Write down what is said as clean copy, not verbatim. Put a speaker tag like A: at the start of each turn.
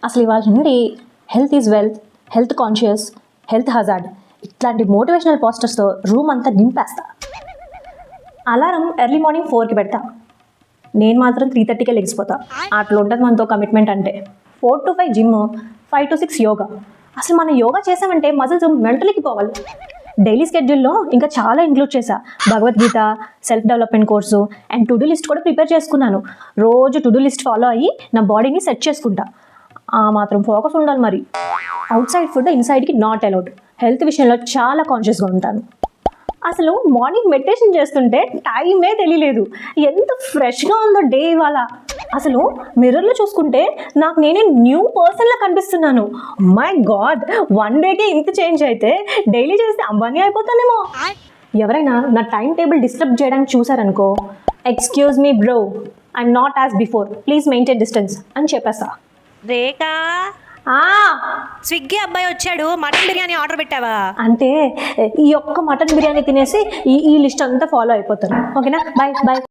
A: అసలు ఇవాళ నుండి health is wealth, health conscious, health hazard ఇట్లాంటి మోటివేషనల్ పోస్టర్స్తో రూమ్ అంతా నింపేస్తా. అలారం ఎర్లీ మార్నింగ్ 4కి పెడతా. నేను మాత్రం 3:30కే లెగిసిపోతా. అట్లా ఉంటుంది మనతో కమిట్మెంట్ అంటే. 4 to 5 జిమ్, 5 to 6 యోగా. అసలు మనం యోగా చేసామంటే మజిల్స్ మెంటల్కి పోవాలి. డైలీ స్కెడ్యూల్లో ఇంకా చాలా ఇంక్లూడ్ చేశా. Bhagavad Gita, self development course and to do list కూడా ప్రిపేర్ చేసుకున్నాను. రోజు టు డూ లిస్ట్ ఫాలో అయ్యి నా బాడీని సెట్ చేసుకుంటా. ఆ మాత్రం ఫోకస్ ఉండాలి మరి. అవుట్ సైడ్ ఫుడ్ ఇన్సైడ్కి నాట్ అలౌడ్. హెల్త్ విషయంలో చాలా కాన్షియస్గా ఉంటాను. అసలు మార్నింగ్ మెడిటేషన్ చేస్తుంటే టైమే తెలియలేదు. ఎంత ఫ్రెష్గా ఉందో డే ఇవాళ. అసలు మిర్రర్లో చూసుకుంటే నాకు నేనే న్యూ పర్సన్లా కనిపిస్తున్నాను. మై గాడ్, 1 డేకే ఇంత చేంజ్ అయితే డైలీ చేస్తే అంబానీ అయిపోతానేమో. ఎవరైనా నా టైం టేబుల్ డిస్టర్బ్ చేయడానికి చూసారనుకో, excuse me bro, I'm not as before, please maintain distance అని చెప్పేస్తా.
B: రేఖా, స్విగ్గీ అబ్బాయి వచ్చాడు, మటన్ బిర్యానీ ఆర్డర్ పెట్టావా?
A: అంటే ఈ ఒక్క మటన్ బిర్యానీ తినేసి ఈ లిస్ట్ అంతా ఫాలో అయిపోతాను. ఓకేనా, బాయ్ బాయ్.